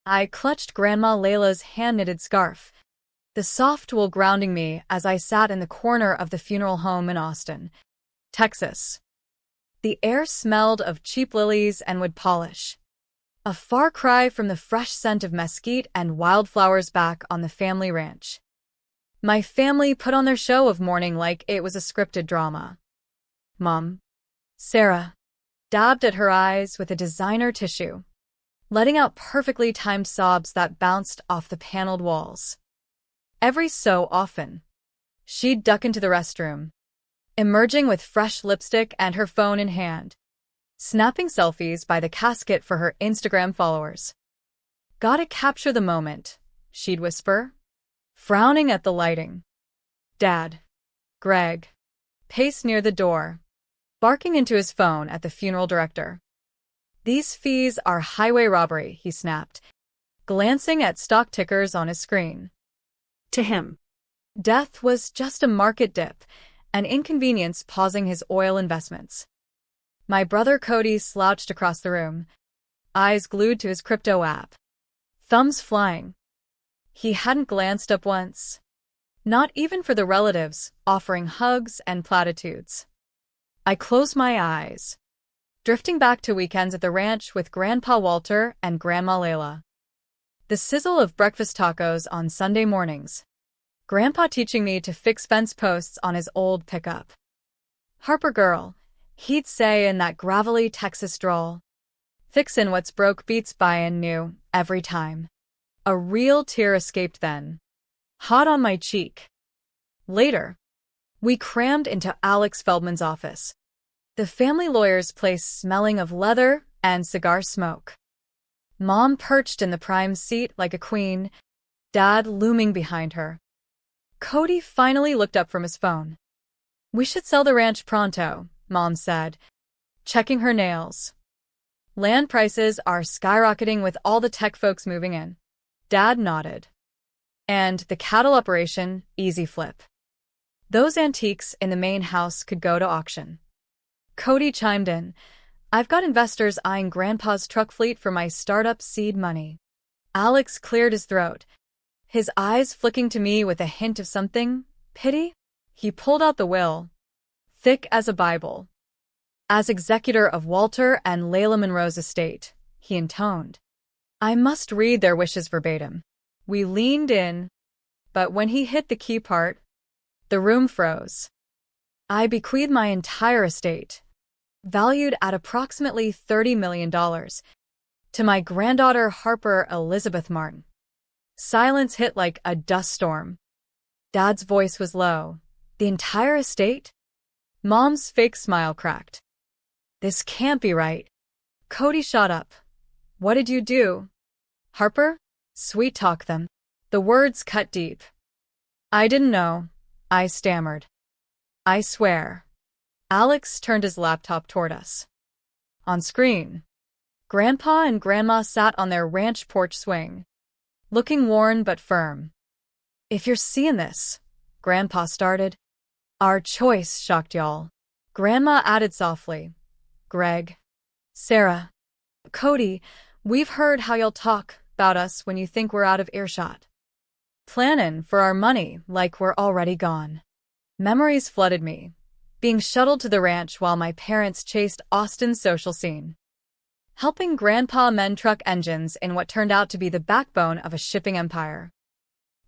I clutched Grandma Layla's hand-knitted scarf, the soft wool grounding me as I sat in the corner of the funeral home in Austin, Texas. The air smelled of cheap lilies and wood polish, a far cry from the fresh scent of mesquite and wildflowers back on the family ranch. My family put on their show of mourning like it was a scripted drama. Mom, Sarah, dabbed at her eyes with a designer tissue, letting out perfectly timed sobs that bounced off the paneled walls. Every so often, she'd duck into the restroom, emerging with fresh lipstick and her phone in hand, snapping selfies by the casket for her Instagram followers. "Gotta capture the moment," she'd whisper, frowning at the lighting. Dad, Greg, paced near the door, barking into his phone at the funeral director. "These fees are highway robbery," he snapped, glancing at stock tickers on his screen. To him, Death was just a market dip, an inconvenience pausing his oil investments. My brother Cody slouched across the room, eyes glued to his crypto app, thumbs flying. He hadn't glanced up once, not even for the relatives offering hugs and platitudes. I closed my eyes, drifting back to weekends at the ranch with Grandpa Walter and Grandma Layla. The sizzle of breakfast tacos on Sunday mornings. Grandpa teaching me to fix fence posts on his old pickup. "Harper girl," he'd say in that gravelly Texas drawl. "Fixin' what's broke beats buyin' new every time." A real tear escaped then, hot on my cheek. Later, we crammed into Alex Feldman's office, the family lawyer's place smelling of leather and cigar smoke. Mom perched in the prime seat like a queen, Dad looming behind her. Cody finally looked up from his phone. "We should sell the ranch pronto," Mom said, checking her nails. "Land prices are skyrocketing with all the tech folks moving in." Dad nodded. "And the cattle operation, easy flip. Those antiques in the main house could go to auction." Cody chimed in. "I've got investors eyeing Grandpa's truck fleet for my startup seed money." Alex cleared his throat, his eyes flicking to me with a hint of something, pity. He pulled out the will, thick as a Bible. "As executor of Walter and Layla Monroe's estate," he intoned. I must read their wishes verbatim. We leaned in, but when he hit the key part, the room froze. "I bequeath my entire estate, valued at approximately $30 million, to my granddaughter Harper Elizabeth Martin." Silence hit like a dust storm. Dad's voice was low. "The entire estate?" Mom's fake smile cracked. "This can't be right." Cody shot up. "What did you do, Harper?" "Sweet talk them." The words cut deep. "I didn't know," I stammered. "I swear." Alex turned his laptop toward us. On screen, Grandpa and Grandma sat on their ranch porch swing, looking worn but firm. "If you're seeing this," Grandpa started. "Our choice shocked y'all," Grandma added softly. "Greg, Sarah, Cody, we've heard how y'all talk about us when you think we're out of earshot. Plannin' for our money like we're already gone." Memories flooded me, being shuttled to the ranch while my parents chased Austin's social scene, helping Grandpa mend truck engines in what turned out to be the backbone of a shipping empire.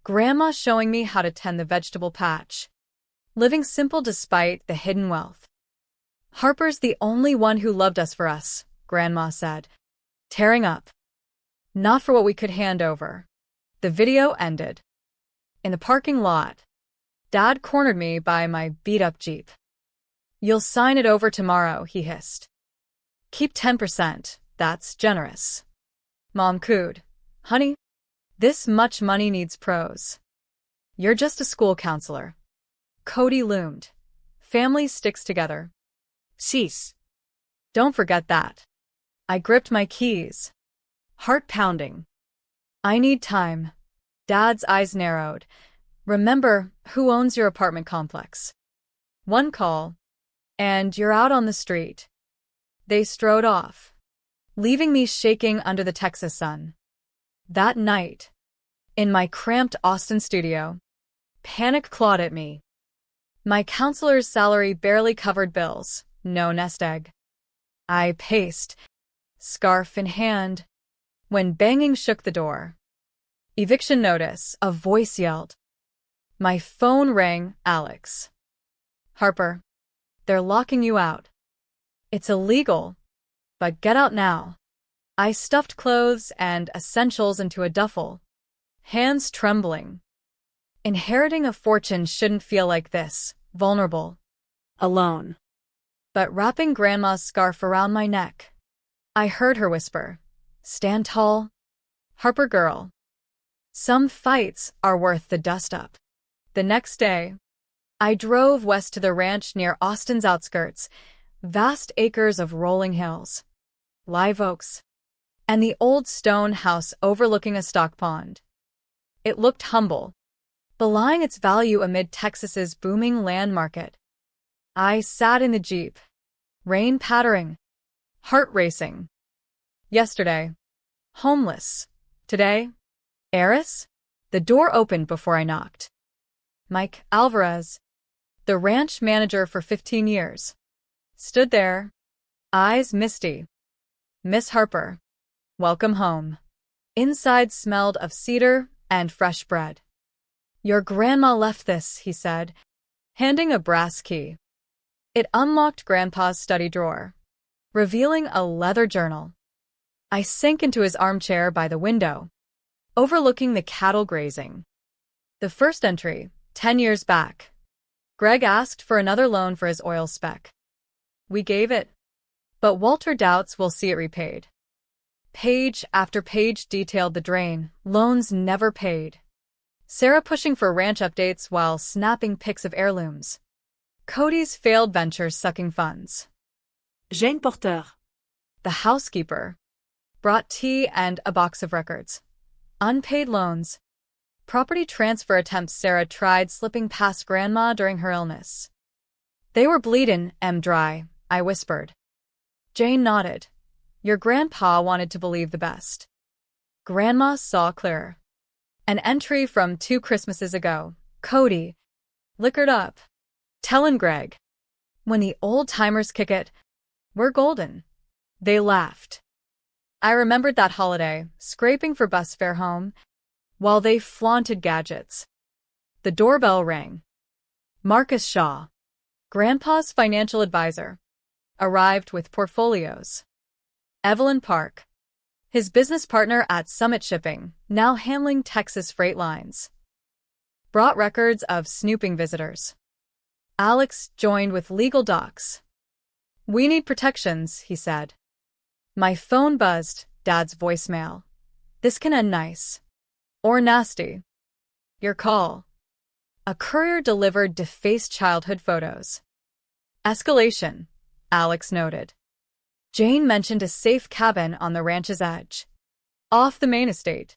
Grandma showing me how to tend the vegetable patch, living simple despite the hidden wealth. "Harper's the only one who loved us for us," Grandma said, tearing up. "Not for what we could hand over." The video ended. In the parking lot, Dad cornered me by my beat-up Jeep. "You'll sign it over tomorrow," he hissed. "Keep 10%, that's generous." Mom cooed. "Honey, this much money needs pros. You're just a school counselor." Cody loomed. "Family sticks together." "Cease." "Don't forget that." I gripped my keys, heart pounding. "I need time." Dad's eyes narrowed. "Remember who owns your apartment complex. One call, and you're out on the street." They strode off, leaving me shaking under the Texas sun. That night, in my cramped Austin studio, panic clawed at me. My counselor's salary barely covered bills, no nest egg. I paced, scarf in hand, when banging shook the door. Eviction notice, a voice yelled. My phone rang, Alex. Harper, they're locking you out. It's illegal, but get out now. I stuffed clothes and essentials into a duffel, hands trembling. Inheriting a fortune shouldn't feel like this, vulnerable, alone. But wrapping Grandma's scarf around my neck, I heard her whisper, stand tall, Harper girl. Some fights are worth the dust-up. The next day, I drove west to the ranch near Austin's outskirts, vast acres of rolling hills, live oaks, and the old stone house overlooking a stock pond. It looked humble, belying its value amid Texas's booming land market. I sat in the Jeep, rain pattering, heart racing. Yesterday, homeless. Today, heiress? The door opened before I knocked. Mike Alvarez, the ranch manager for 15 years, stood there, eyes misty. Miss Harper, welcome home. Inside smelled of cedar and fresh bread. Your grandma left this, he said, handing a brass key. It unlocked Grandpa's study drawer, revealing a leather journal. I sank into his armchair by the window, overlooking the cattle grazing. The first entry, 10 years back. Greg asked for another loan for his oil spec. We gave it, but Walter doubts we'll see it repaid. Page after page detailed the drain, loans never paid. Sarah pushing for ranch updates while snapping pics of heirlooms. Cody's failed ventures sucking funds. Jane Porter, The housekeeper, brought tea and a box of records. Unpaid loans. Property transfer attempts Sarah tried slipping past Grandma during her illness. They were bleedin' dry, I whispered. Jane nodded. Your grandpa wanted to believe the best. Grandma saw clear. An entry from 2 Christmases ago. Cody, liquored up. Tellin' Greg. When the old-timers kick it, we're golden. They laughed. I remembered that holiday, scraping for bus fare home, while they flaunted gadgets. The doorbell rang. Marcus Shaw, Grandpa's financial advisor, arrived with portfolios. Evelyn Park, his business partner at Summit Shipping, now handling Texas freight lines, brought records of snooping visitors. Alex joined with legal docs. We need protections, he said. My phone buzzed, Dad's voicemail. This can end nice. Or nasty. Your call. A courier delivered defaced childhood photos. Escalation, Alex noted. Jane mentioned a safe cabin on the ranch's edge, off the main estate.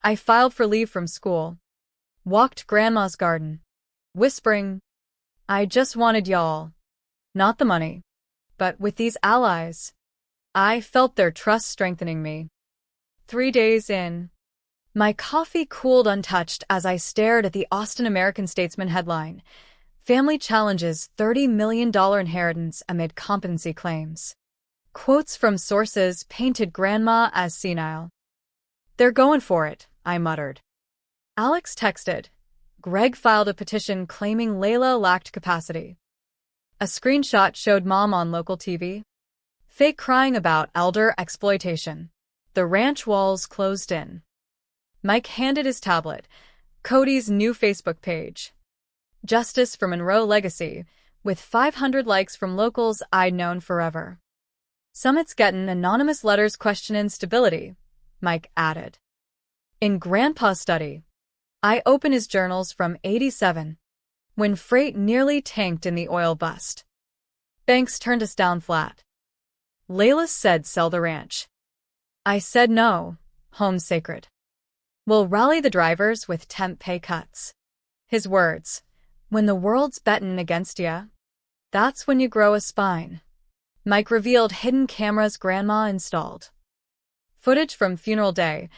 I filed for leave from school, walked Grandma's garden, whispering, I just wanted y'all. Not the money, but with these allies, I felt their trust strengthening me. 3 days in, my coffee cooled untouched as I stared at the Austin American-Statesman headline, Family Challenges $30 million Inheritance Amid Competency Claims. Quotes from sources painted Grandma as senile. They're going for it, I muttered. Alex texted. Greg filed a petition claiming Layla lacked capacity. A screenshot showed Mom on local TV, fake crying about elder exploitation. The ranch walls closed in. Mike handed his tablet, Cody's new Facebook page. Justice for Monroe Legacy, with 500 likes from locals I'd known forever. Summit's gettin' anonymous letters questionin' stability, Mike added. In Grandpa's study, I open his journals from '87, when freight nearly tanked in the oil bust. Banks turned us down flat. Layla said sell the ranch. I said no, home's sacred. We'll rally the drivers with temp pay cuts. His words, when the world's bettin' against ya, that's when you grow a spine. Mike revealed hidden cameras Grandma installed. Footage from funeral day,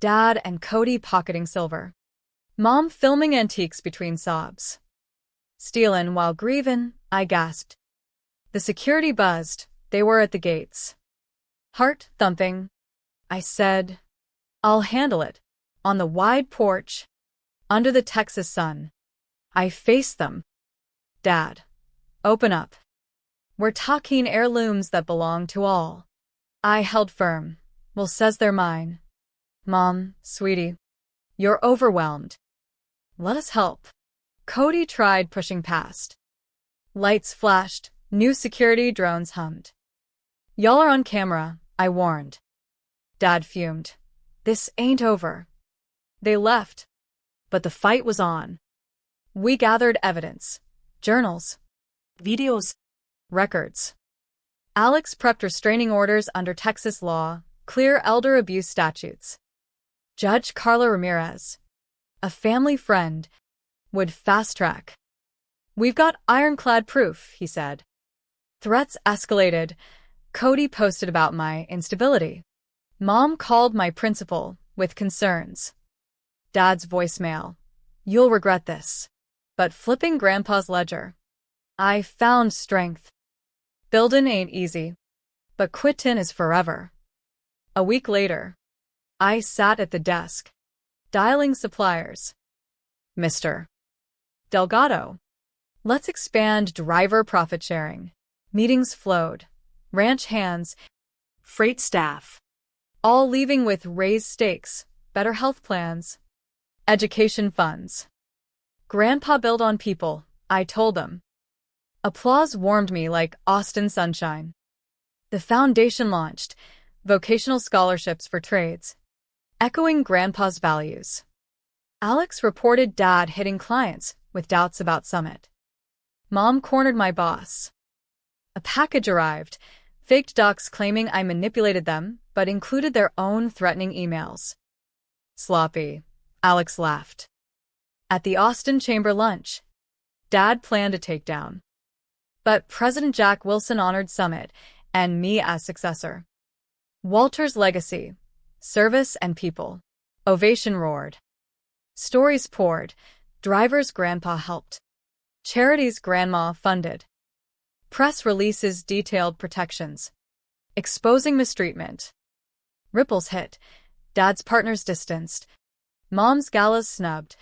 Dad and Cody pocketing silver. Mom filming antiques between sobs. Stealin' while grievin', I gasped. The security buzzed. They were at the gates. Heart thumping. I said, I'll handle it. On the wide porch, under the Texas sun, I faced them. Dad, open up. We're talking heirlooms that belong to all. I held firm. Well, says they're mine. Mom, sweetie, you're overwhelmed. Let us help. Cody tried pushing past. Lights flashed, new security drones hummed. Y'all are on camera, I warned. Dad fumed. This ain't over. They left, but the fight was on. We gathered evidence. Journals. Videos. Records. Alex prepped restraining orders under Texas law, clear elder abuse statutes. Judge Carla Ramirez, a family friend, would fast-track. We've got ironclad proof, he said. Threats escalated. Cody posted about my instability. Mom called my principal with concerns. Dad's voicemail. You'll regret this. But flipping Grandpa's ledger. I found strength. Buildin' ain't easy. But quittin' is forever. A week later, I sat at the desk, dialing suppliers. Mr. Delgado. Let's expand driver profit sharing. Meetings flowed. Ranch hands. Freight staff. All leaving with raised stakes, better health plans. Education funds. Grandpa built on people, I told them. Applause warmed me like Austin sunshine. The foundation launched, vocational scholarships for trades, echoing Grandpa's values. Alex reported Dad hitting clients with doubts about Summit. Mom cornered my boss. A package arrived, faked docs claiming I manipulated them, but included their own threatening emails. Sloppy. Alex laughed. At the Austin Chamber lunch, Dad planned a takedown. But President Jack Wilson honored Summit and me as successor. Walter's legacy, service and people. Ovation roared. Stories poured. Drivers' grandpa helped. Charities grandma funded. Press releases detailed protections. Exposing mistreatment. Ripples hit. Dad's partners distanced. Mom's galas snubbed.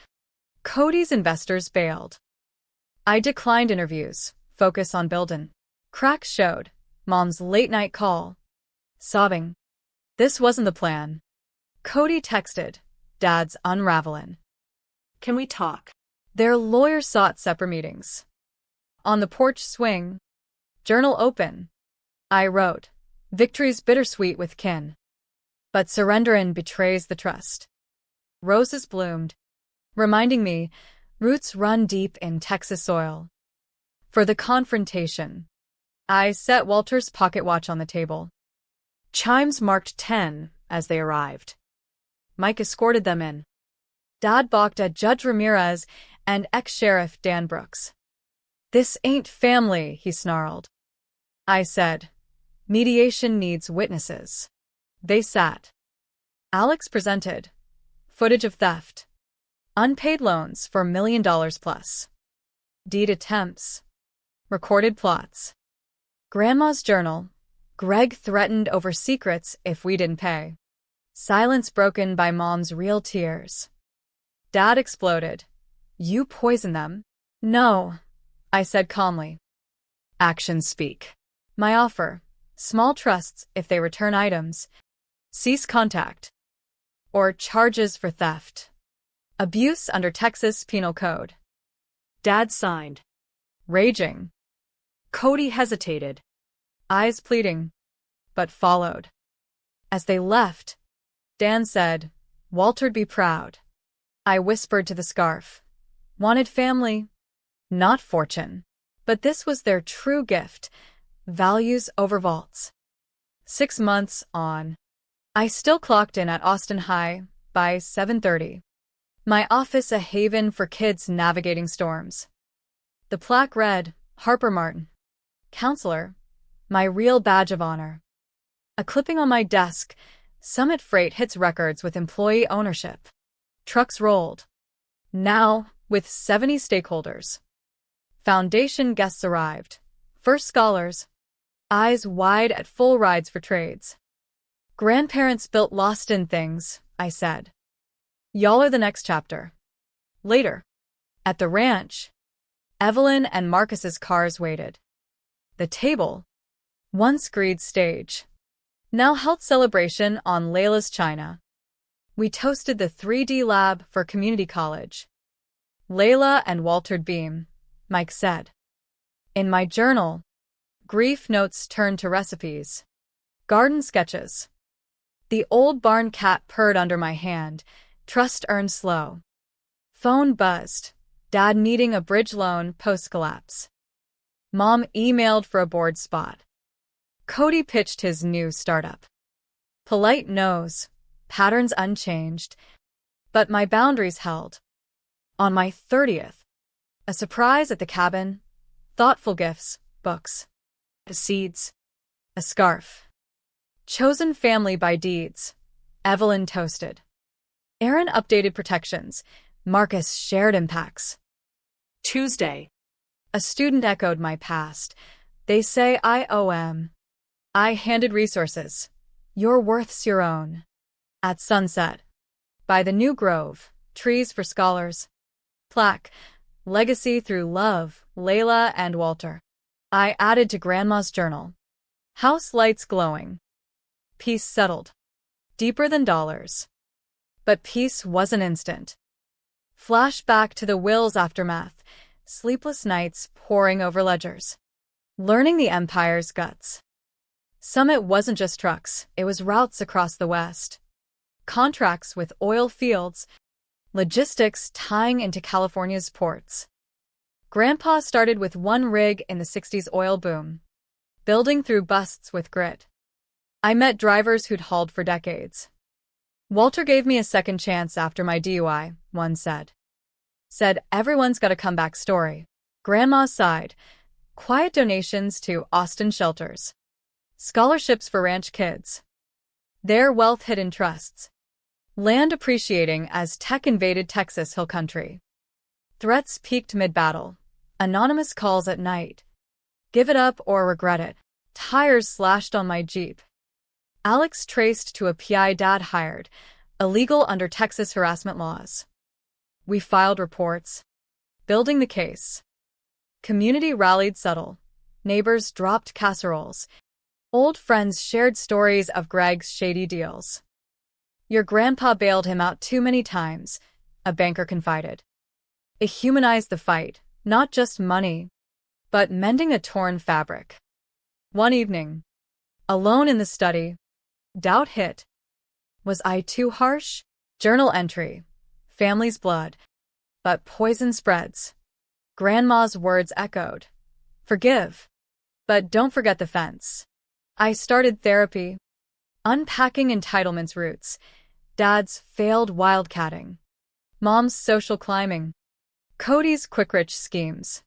Cody's investors bailed. I declined interviews. Focus on buildin'. Cracks showed. Mom's late-night call. Sobbing. This wasn't the plan. Cody texted. Dad's unravelin'. Can we talk? Their lawyer sought separate meetings. On the porch swing. Journal open. I wrote. Victory's bittersweet with kin. But surrenderin' betrays the trust. Roses bloomed, reminding me roots run deep in Texas soil. For the confrontation, I set Walter's pocket watch on the table. Chimes marked 10 as they arrived. Mike escorted them in. Dad balked at Judge Ramirez and ex-sheriff Dan Brooks. This ain't family, he snarled. I said, mediation needs witnesses. They sat. Alex presented. Footage of theft. Unpaid loans for $1 million plus. Deed attempts. Recorded plots. Grandma's journal. Greg threatened over secrets if we didn't pay. Silence broken by Mom's real tears. Dad exploded. You poison them? No, I said calmly. Actions speak. My offer. Small trusts if they return items. Cease contact. Or charges for theft. Abuse under Texas Penal Code. Dad signed. Raging. Cody hesitated. Eyes pleading. But followed. As they left, Dan said, Walter'd be proud. I whispered to the scarf. Wanted family, not fortune. But this was their true gift. Values over vaults. 6 months on. I still clocked in at Austin High by 7:30. My office a haven for kids navigating storms. The plaque read, Harper Martin. Counselor. My real badge of honor. A clipping on my desk. Summit Freight hits records with employee ownership. Trucks rolled. Now, with 70 stakeholders. Foundation guests arrived. First scholars. Eyes wide at full rides for trades. Grandparents built lost-in things, I said. Y'all are the next chapter. Later. At the ranch. Evelyn and Marcus's cars waited. The table, once Greed's stage, now held celebration on Layla's china. We toasted the 3D lab for community college. Layla and Walter Beam, Mike said. In my journal, grief notes turned to recipes. Garden sketches. The old barn cat purred under my hand, trust earned slow. Phone buzzed. Dad needing a bridge loan post-collapse. Mom emailed for a board spot. Cody pitched his new startup. Polite no's, patterns unchanged, but my boundaries held. On my 30th, a surprise at the cabin, thoughtful gifts, books, seeds, a scarf. Chosen family by deeds, Evelyn toasted. Aaron updated protections, Marcus shared impacts. Tuesday. A student echoed my past. They say I OM. I handed resources. Your worth's your own. At sunset. By the new grove, trees for scholars. Plaque, legacy through love, Layla and Walter. I added to Grandma's journal. House lights glowing. Peace settled. Deeper than dollars. But peace wasn't instant. Flashback to the will's aftermath, sleepless nights poring over ledgers. Learning the empire's guts. Summit wasn't just trucks, it was routes across the West. Contracts with oil fields, logistics tying into California's ports. Grandpa started with one rig in the 60s oil boom, building through busts with grit. I met drivers who'd hauled for decades. Walter gave me a second chance after my DUI, one said. Said everyone's got a comeback story. Grandma sighed. Quiet donations to Austin shelters. Scholarships for ranch kids. Their wealth hid in trusts. Land appreciating as tech invaded Texas Hill Country. Threats peaked mid-battle. Anonymous calls at night. Give it up or regret it. Tires slashed on my Jeep. Alex traced to a PI Dad hired, illegal under Texas harassment laws. We filed reports. Building the case. Community rallied subtle. Neighbors dropped casseroles. Old friends shared stories of Greg's shady deals. Your grandpa bailed him out too many times, a banker confided. It humanized the fight, not just money, but mending a torn fabric. One evening, alone in the study, doubt hit. Was I too harsh? Journal entry. Family's blood. But poison spreads. Grandma's words echoed. Forgive. But don't forget the fence. I started therapy. Unpacking entitlement's roots. Dad's failed wildcatting. Mom's social climbing. Cody's quick-rich schemes.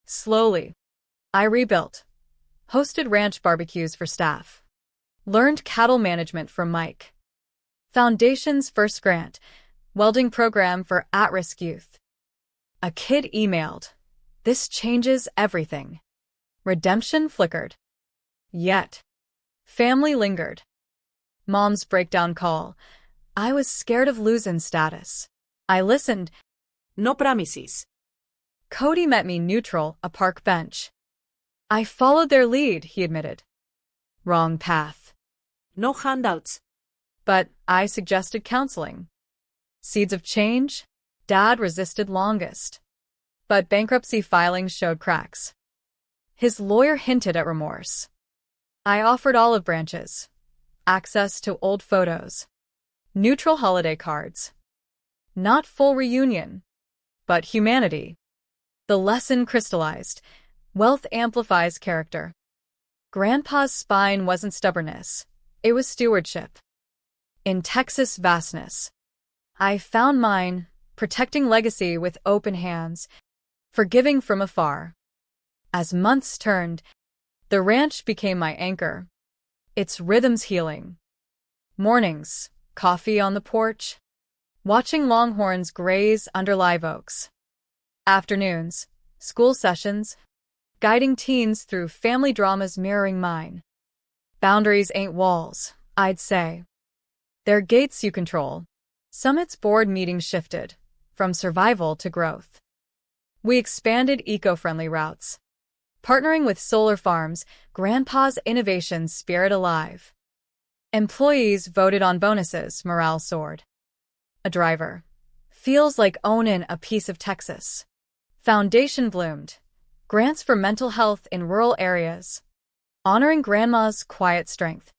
Slowly, I rebuilt. Hosted ranch barbecues for staff. Learned cattle management from Mike. Foundation's first grant, welding program for at-risk youth. A kid emailed. This changes everything. Redemption flickered. Yet, family lingered. Mom's breakdown call. I was scared of losing status. I listened. No promises. Cody met me neutral, a park bench. I followed their lead, he admitted. Wrong path. No handouts. But I suggested counseling. Seeds of change? Dad resisted longest. But bankruptcy filings showed cracks. His lawyer hinted at remorse. I offered olive branches. Access to old photos. Neutral holiday cards. Not full reunion, but humanity. The lesson crystallized. Wealth amplifies character. Grandpa's spine wasn't stubbornness. It was stewardship. In Texas vastness, I found mine, protecting legacy with open hands, forgiving from afar. As months turned, the ranch became my anchor. Its rhythms healing. Mornings, coffee on the porch, watching longhorns graze under live oaks. Afternoons, school sessions, guiding teens through family dramas mirroring mine. Boundaries ain't walls, I'd say. They're gates you control. Summit's board meetings shifted, from survival to growth. We expanded eco-friendly routes. Partnering with solar farms, Grandpa's innovation spirit alive. Employees voted on bonuses, morale soared. A driver. Feels like owning a piece of Texas. Foundation bloomed. Grants for mental health in rural areas. Honoring Grandma's quiet strength.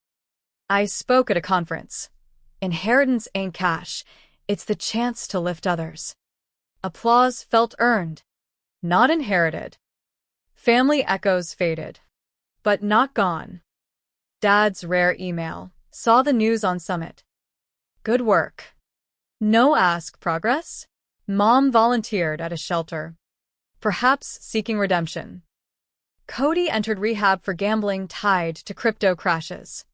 I spoke at a conference. Inheritance ain't cash, it's the chance to lift others. Applause felt earned, not inherited. Family echoes faded, but not gone. Dad's rare email, saw the news on Summit. Good work. No ask progress? Mom volunteered at a shelter, perhaps seeking redemption. Cody entered rehab for gambling tied to crypto crashes.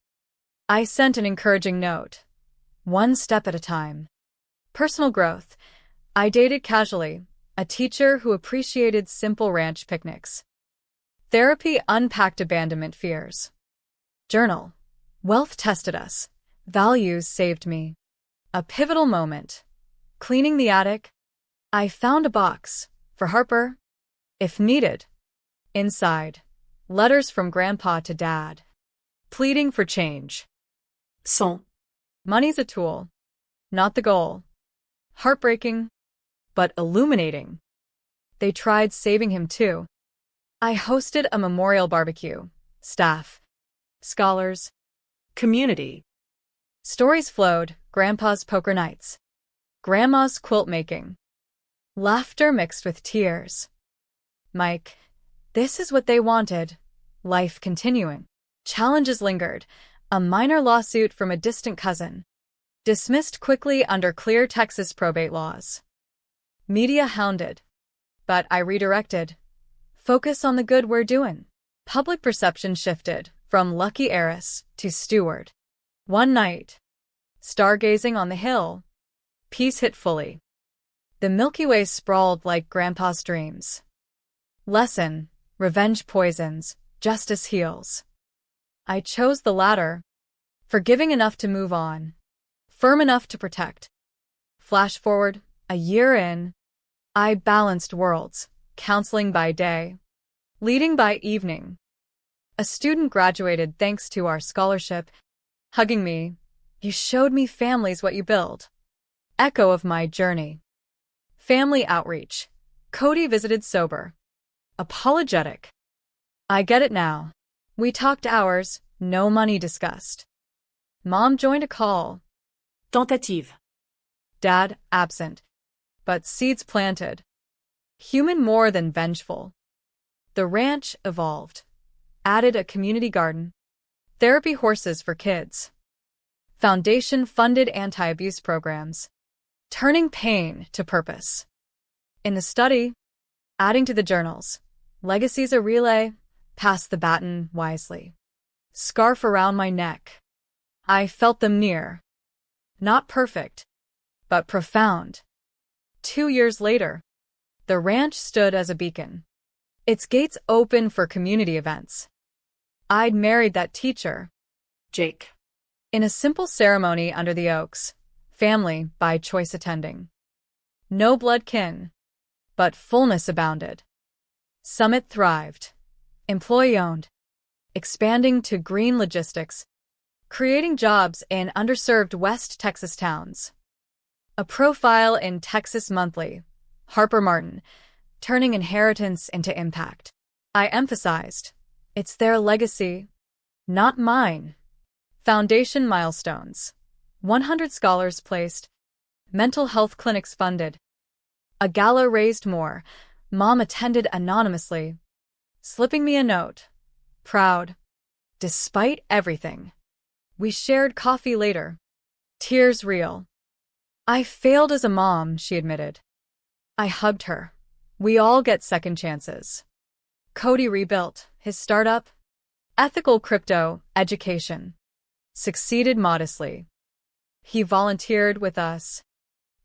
I sent an encouraging note. One step at a time. Personal growth. I dated casually, a teacher who appreciated simple ranch picnics. Therapy unpacked abandonment fears. Journal. Wealth tested us. Values saved me. A pivotal moment. Cleaning the attic. I found a box. For Harper. If needed. Inside. Letters from Grandpa to Dad. Pleading for change. Son. Money's a tool, not the goal. Heartbreaking, but illuminating. They tried saving him too. I hosted a memorial barbecue. Staff, scholars, Community. stories flowed, Grandpa's poker nights, Grandma's quilt making. Laughter mixed with tears. Mike, this is what they wanted. Life continuing. Challenges lingered. A minor lawsuit from a distant cousin. Dismissed quickly under clear Texas probate laws. Media hounded. But I redirected. Focus on the good we're doing. Public perception shifted from lucky heiress to steward. One night. Stargazing on the hill. Peace hit fully. The Milky Way sprawled like Grandpa's dreams. Lesson. Revenge poisons. Justice heals. I chose the latter. Forgiving enough to move on. Firm enough to protect. Flash forward, a year in. I balanced worlds, counseling by day, leading by evening. A student graduated thanks to our scholarship, hugging me. You showed me family's what you build. Echo of my journey. Family outreach. Cody visited sober. Apologetic. I get it now. We talked hours, no money discussed. Mom joined a call. Tentative. Dad absent, but seeds planted. Human more than vengeful. The ranch evolved. Added a community garden. Therapy horses for kids. Foundation funded anti-abuse programs. Turning pain to purpose. In the study, adding to the journals. Legacy's a relay. Pass the baton wisely. Scarf around my neck. I felt them near. Not perfect, but profound. 2 years later, the ranch stood as a beacon. Its gates open for community events. I'd married that teacher, Jake. in a simple ceremony under the oaks, family by choice attending. No blood kin, but fullness abounded. Summit thrived. Employee-owned, expanding to green logistics, creating jobs in underserved West Texas towns. A profile in Texas Monthly, Harper Martin, turning inheritance into impact. I emphasized, it's their legacy, not mine. Foundation milestones. 100 scholars placed. Mental health clinics funded. A gala raised more. Mom attended anonymously. Slipping me a note. Proud. Despite everything. We shared coffee later. Tears real. I failed as a mom, she admitted. I hugged her. We all get second chances. Cody rebuilt his startup. Ethical crypto education. Succeeded modestly. He volunteered with us.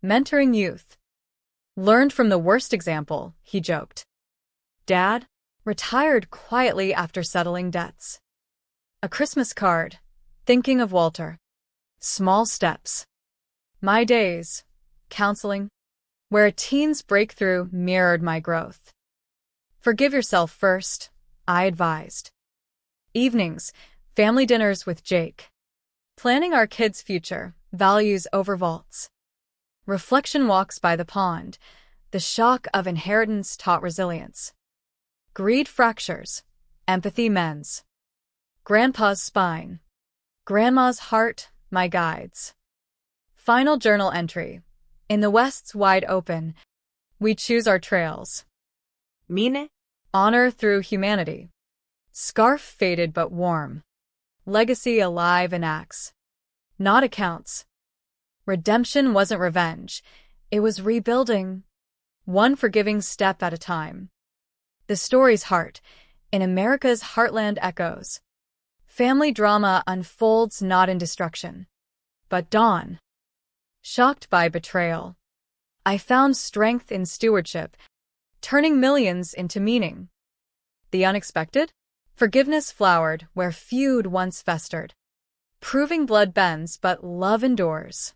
Mentoring youth. Learned from the worst example, he joked. Dad retired quietly after settling debts. A Christmas card. Thinking of Walter. Small steps. My days. Counseling. Where a teen's breakthrough mirrored my growth. Forgive yourself first, I advised. Evenings. Family dinners with Jake. Planning our kids' future. Values over vaults. Reflection walks by the pond. The shock of inheritance taught resilience. Greed fractures. Empathy mends. Grandpa's spine. Grandma's heart, my guides. Final journal entry. In the West's wide open, we choose our trails. Mine. Honor through humanity. Scarf faded but warm. Legacy alive in acts. Not accounts. Redemption wasn't revenge. It was rebuilding. One forgiving step at a time. The story's heart. In America's heartland echoes. Family drama unfolds not in destruction, but dawn. Shocked by betrayal. I found strength in stewardship, turning millions into meaning. The unexpected? Forgiveness flowered where feud once festered. Proving blood bends but love endures.